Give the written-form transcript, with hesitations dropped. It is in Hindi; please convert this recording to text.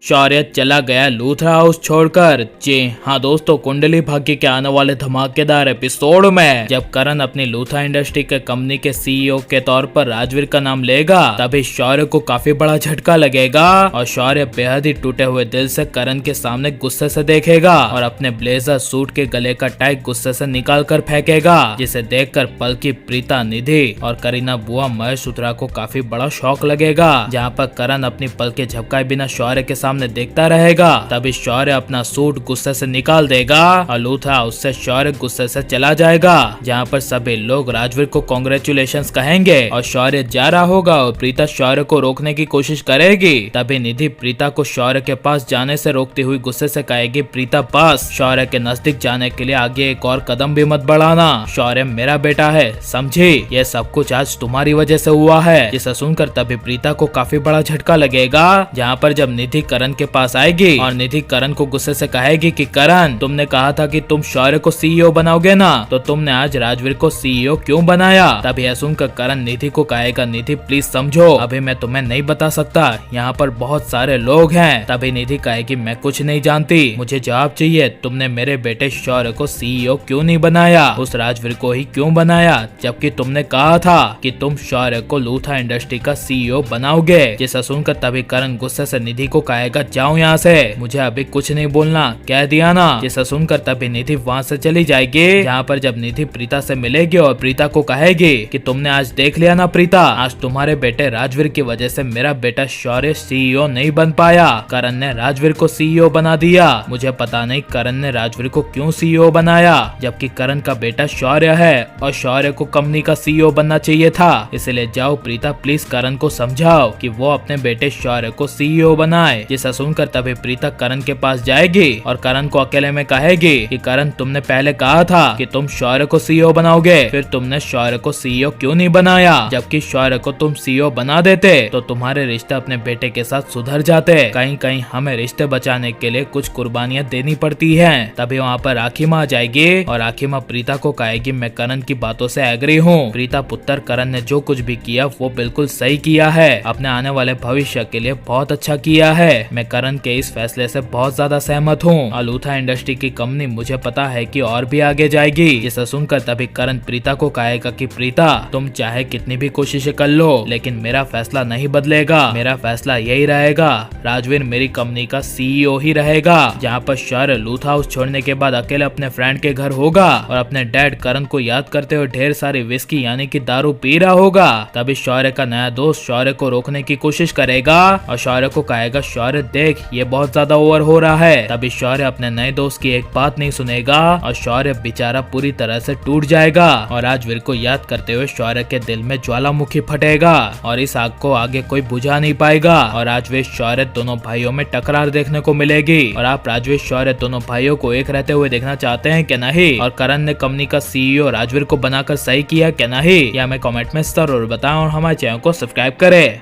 शौर्य चला गया लूथरा हाउस छोड़कर। जी हाँ दोस्तों, कुंडली भाग्य के आने वाले धमाकेदार एपिसोड में जब करण अपनी लूथरा इंडस्ट्री के कंपनी के सीईओ के तौर पर राजवीर का नाम लेगा, तभी शौर्य को काफी बड़ा झटका लगेगा और शौर्य बेहद ही टूटे हुए दिल से करण के सामने गुस्से से देखेगा और अपने ब्लेजर सूट के गले का टाई गुस्से से निकाल कर फेंकेगा, जिसे देखकर पलकी, प्रीता, निधि और करीना बुआ महेश सुत्रा को काफी बड़ा शौक लगेगा। जहाँ पर करण अपनी पलके झपकाए बिना शौर्य के सामने देखता रहेगा, तभी शौर्य अपना सूट गुस्से से निकाल देगा और लूथरा उससे शौर्य गुस्से से चला जाएगा। जहाँ पर सभी लोग राजवीर को कांग्रेचुलेशंस कहेंगे और शौर्य जा रहा होगा और प्रीता शौर्य को रोकने की कोशिश करेगी। तभी निधि प्रीता को शौर्य के पास जाने से रोकती हुई गुस्से से कहेगी, प्रीता पास शौर्य के नजदीक जाने के लिए आगे एक और कदम भी मत बढ़ाना। शौर्य मेरा बेटा है, समझी? ये सब कुछ आज तुम्हारी वजह से हुआ है। जिसे सुनकर तभी प्रीता को काफी बड़ा झटका लगेगा। जहाँ पर जब निधि करण के पास आएगी और निधि करण को गुस्से से कहेगी कि करण, तुमने कहा था कि तुम शौर्य को सीईओ बनाओगे ना, तो तुमने आज राजवीर को सीईओ क्यों बनाया? तभी यह सुनकर करण निधि को कहेगा, निधि प्लीज समझो, अभी मैं तुम्हें नहीं बता सकता, यहाँ पर बहुत सारे लोग हैं। तभी निधि कहेगी, मैं कुछ नहीं जानती, मुझे जवाब चाहिए, तुमने मेरे बेटे शौर्य को सीईओ क्यों नहीं बनाया? उस राजवीर को ही क्यों बनाया, जबकि तुमने कहा था कि तुम शौर्य को लूथरा इंडस्ट्री का सीईओ बनाओगे? जिसे सुनकर तभी करण गुस्से से निधि को कहेगा, जाओ यहाँ से, मुझे अभी कुछ नहीं बोलना, कह दिया ना। जिसे सुनकर तभी निधि वहाँ से चली जाएगी। जहाँ पर जब निधि प्रीता से मिलेगी और प्रीता को कहेगी कि तुमने आज देख लिया ना प्रीता, आज तुम्हारे बेटे राजवीर की वजह से मेरा बेटा शौर्य सीईओ नहीं बन पाया। करण ने राजवीर को सीईओ बना दिया। मुझे पता नहीं करण ने राजवीर को क्यों सीईओ बनाया, जबकि करण का बेटा शौर्य है और शौर्य को कंपनी का सीईओ बनना चाहिए था। इसलिए जाओ प्रीता, प्लीज करण को समझाओ कि वो अपने बेटे शौर्य को सीईओ बनाए। जिसे सुनकर तभी प्रीता करण के पास जाएगी और करण को अकेले में कहेगी कि करण, तुमने पहले कहा था कि तुम शौर्य को सीईओ बनाओगे, फिर तुमने शौर्य को सीईओ क्यों नहीं बनाया? जबकि शौर्य को तुम सीईओ बना देते तो तुम्हारे रिश्ते अपने बेटे के साथ सुधर जाते। कहीं कहीं हमें रिश्ते बचाने के लिए कुछ कुर्बानियां देनी पड़ती हैं। तभी वहाँ पर राखी माँ जाएगी और राखी माँ प्रीता को कहेगी, मैं करण की बातों से एग्री हूँ। प्रीता पुत्र, करण ने जो कुछ भी किया वो बिल्कुल सही किया है, अपने आने वाले भविष्य के लिए बहुत अच्छा किया है। मैं करण के इस फैसले से बहुत ज्यादा सहमत हूँ। लूथरा इंडस्ट्री की कंपनी मुझे पता है कि और भी आगे जाएगी। जिसे सुनकर तभी करण प्रीता को कहेगा कि प्रीता, तुम चाहे कितनी भी कोशिशें कर लो, लेकिन मेरा फैसला नहीं बदलेगा। मेरा फैसला यही रहेगा, राजवीर मेरी कंपनी का सीईओ ही रहेगा। जहाँ पर शौर्य लूथरा हाउस छोड़ने के बाद अकेले अपने फ्रेंड के घर होगा और अपने डैड करण को याद करते हुए ढेर सारी विस्की यानी कि दारू पी रहा होगा। तभी शौर्य का नया दोस्त शौर्य को रोकने की कोशिश करेगा और शौर्य को कहेगा, शौर्य देख, ये बहुत ज्यादा ओवर हो रहा है। तभी शौर्य अपने नए दोस्त की एक बात नहीं सुनेगा और शौर्य बेचारा पूरी तरह से टूट जाएगा और राजवीर को याद करते हुए शौर्य के दिल में ज्वालामुखी फटेगा और इस आग को आगे कोई बुझा नहीं पाएगा और राजवीर शौर्य दोनों भाइयों में टकरार देखने को मिलेगी। और आप राजवीर शौर्य दोनों भाइयों को एक रहते हुए देखना चाहते हैं क्या नहीं, और करण ने कंपनी का सीईओ राजवीर को बनाकर सही किया क्या नहीं, या हमें कमेंट में जरूर बताएं और हमारे चैनल को सब्सक्राइब करें।